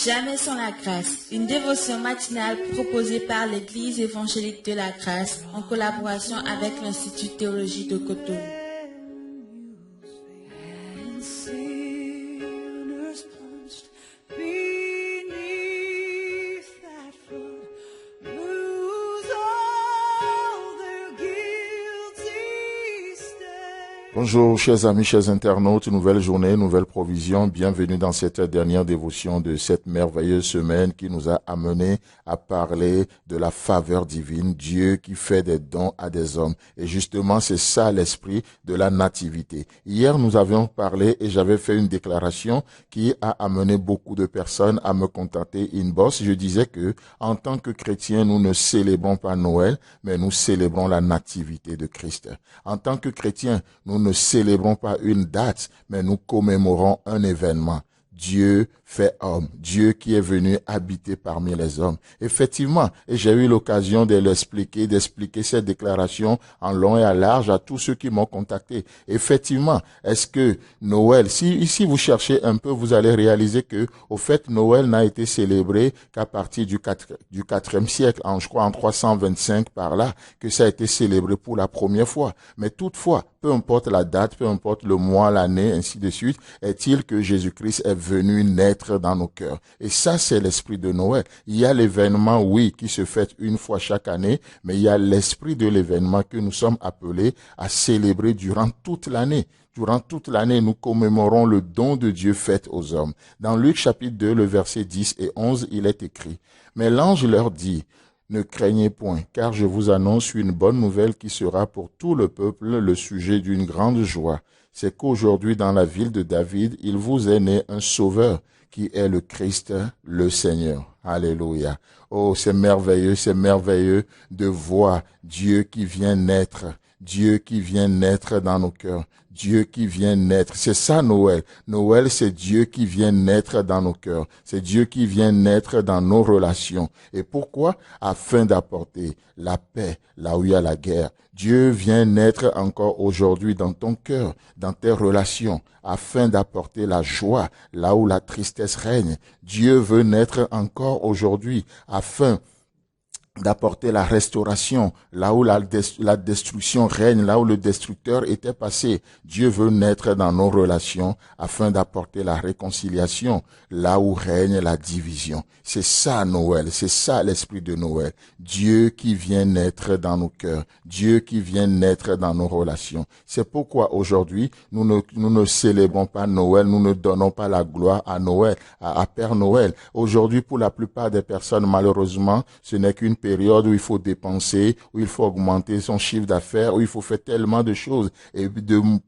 Jamais sans la grâce, une dévotion matinale proposée par l'Église évangélique de la grâce en collaboration avec l'Institut de théologie de Cotonou. Bonjour chers amis, chers internautes, nouvelle journée, nouvelle provision, bienvenue dans cette dernière dévotion de cette merveilleuse semaine qui nous a amené à parler de la faveur divine, Dieu qui fait des dons à des hommes. Et justement, c'est ça l'esprit de la nativité. Hier, nous avions parlé et j'avais fait une déclaration qui a amené beaucoup de personnes à me contacter inbox. Je disais que, en tant que chrétiens, nous ne célébrons pas Noël, mais nous célébrons la nativité de Christ. En tant que chrétiens, nous ne célébrons pas une date, mais nous commémorons un événement. Dieu fait homme, Dieu qui est venu habiter parmi les hommes. Effectivement, et j'ai eu l'occasion de l'expliquer, d'expliquer cette déclaration en long et en large à tous ceux qui m'ont contacté. Effectivement, est-ce que Noël, si vous cherchez un peu, vous allez réaliser que, au fait, Noël n'a été célébré qu'à partir du 4e siècle, je crois en 325 par là, que ça a été célébré pour la première fois. Mais toutefois, peu importe la date, peu importe le mois, l'année, ainsi de suite, est-il que Jésus-Christ est venu naître dans nos cœurs. Et ça, c'est l'esprit de Noël. Il y a l'événement, oui, qui se fête une fois chaque année, mais il y a l'esprit de l'événement que nous sommes appelés à célébrer durant toute l'année. Durant toute l'année, nous commémorons le don de Dieu fait aux hommes. Dans Luc chapitre 2, le verset 10 et 11, il est écrit: « Mais l'ange leur dit, ne craignez point, car je vous annonce une bonne nouvelle qui sera pour tout le peuple le sujet d'une grande joie. C'est qu'aujourd'hui, dans la ville de David, il vous est né un sauveur, qui est le Christ, le Seigneur. » Alléluia. Oh, c'est merveilleux de voir Dieu qui vient naître. Dieu qui vient naître dans nos cœurs. Dieu qui vient naître. C'est ça Noël. Noël, c'est Dieu qui vient naître dans nos cœurs. C'est Dieu qui vient naître dans nos relations. Et pourquoi? Afin d'apporter la paix là où il y a la guerre. Dieu vient naître encore aujourd'hui dans ton cœur, dans tes relations, afin d'apporter la joie là où la tristesse règne. Dieu veut naître encore aujourd'hui afin d'apporter la restauration là où la destruction règne, là où le destructeur était passé. Dieu veut naître dans nos relations afin d'apporter la réconciliation là où règne la division. C'est ça Noël, c'est ça l'esprit de Noël. Dieu qui vient naître dans nos cœurs, Dieu qui vient naître dans nos relations. C'est pourquoi aujourd'hui, nous ne célébrons pas Noël, nous ne donnons pas la gloire à Noël, à Père Noël. Aujourd'hui, pour la plupart des personnes, malheureusement, ce n'est qu'une période où il faut dépenser, où il faut augmenter son chiffre d'affaires, où il faut faire tellement de choses. Et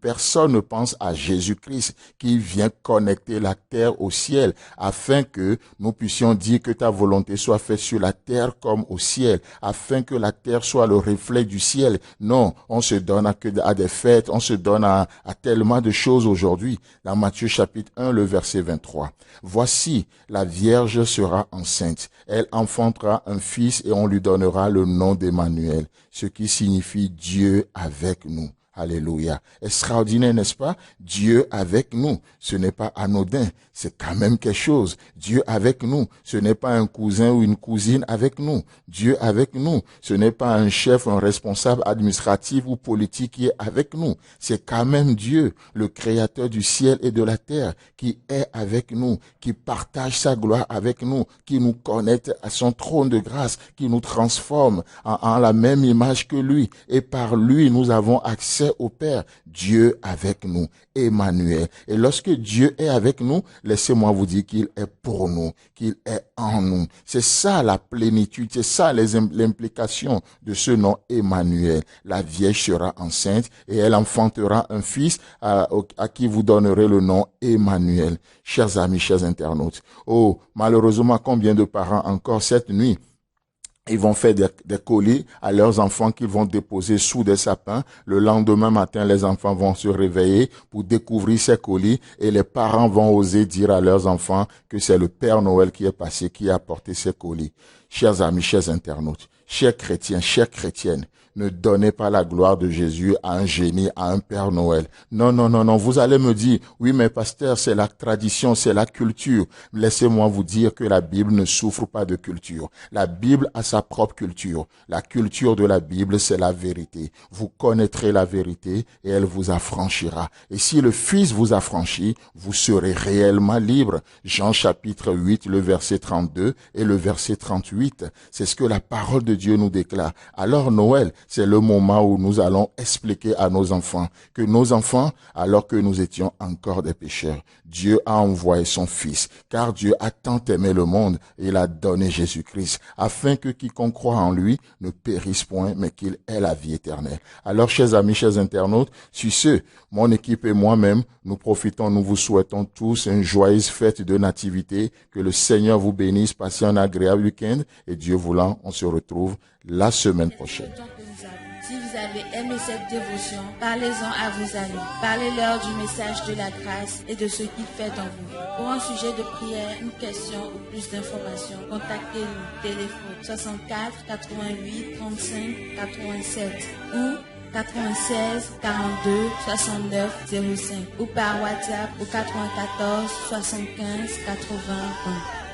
personne ne pense à Jésus-Christ qui vient connecter la terre au ciel afin que nous puissions dire que ta volonté soit faite sur la terre comme au ciel, afin que la terre soit le reflet du ciel. Non, on se donne à des fêtes, on se donne à tellement de choses aujourd'hui. Dans Matthieu chapitre 1, le verset 23. Voici, la Vierge sera enceinte. Elle enfantera un fils et on lui donnera le nom d'Emmanuel, ce qui signifie Dieu avec nous. Alléluia. Extraordinaire, n'est-ce pas? Dieu avec nous. Ce n'est pas anodin. C'est quand même quelque chose. Dieu avec nous. Ce n'est pas un cousin ou une cousine avec nous. Dieu avec nous. Ce n'est pas un chef, un responsable administratif ou politique qui est avec nous. C'est quand même Dieu, le créateur du ciel et de la terre, qui est avec nous, qui partage sa gloire avec nous, qui nous connecte à son trône de grâce, qui nous transforme en la même image que lui. Et par lui, nous avons accès au Père. Dieu avec nous, Emmanuel. Et lorsque Dieu est avec nous, laissez-moi vous dire qu'il est pour nous, qu'il est en nous. C'est ça la plénitude, c'est ça l'implication de ce nom Emmanuel. La Vierge sera enceinte et elle enfantera un fils à qui vous donnerez le nom Emmanuel. Chers amis, chers internautes, oh, malheureusement, combien de parents encore cette nuit ils vont faire des colis à leurs enfants qu'ils vont déposer sous des sapins. Le lendemain matin, les enfants vont se réveiller pour découvrir ces colis et les parents vont oser dire à leurs enfants que c'est le Père Noël qui est passé, qui a apporté ces colis. Chers amis, chers internautes, chers chrétiens, chères chrétiennes, Ne donnez pas la gloire de Jésus à un génie, à un Père Noël. Non, non, non, non. Vous allez me dire, oui, mais pasteur, c'est la tradition, c'est la culture. Laissez-moi vous dire que la Bible ne souffre pas de culture. La Bible a sa propre culture. La culture de la Bible, c'est la vérité. Vous connaîtrez la vérité et elle vous affranchira. Et si le Fils vous affranchit, vous serez réellement libre. Jean chapitre 8, le verset 32 et le verset 38. C'est ce que la parole de Dieu nous déclare. Alors Noël, c'est le moment où nous allons expliquer à nos enfants que nos enfants, alors que nous étions encore des pécheurs, Dieu a envoyé son Fils, car Dieu a tant aimé le monde et il a donné Jésus-Christ, afin que quiconque croit en lui ne périsse point, mais qu'il ait la vie éternelle. Alors, chers amis, chers internautes, sur ce, mon équipe et moi-même, nous profitons, nous vous souhaitons tous une joyeuse fête de nativité, que le Seigneur vous bénisse, passez un agréable week-end et Dieu voulant, on se retrouve la semaine prochaine. Si vous avez aimé cette dévotion, parlez-en à vos amis. Parlez-leur du message de la grâce et de ce qu'il fait en vous. Pour un sujet de prière, une question ou plus d'informations, contactez-nous. Téléphone 64 88 35 87 ou 96 42 69 05 ou par WhatsApp au 94 75 80 1.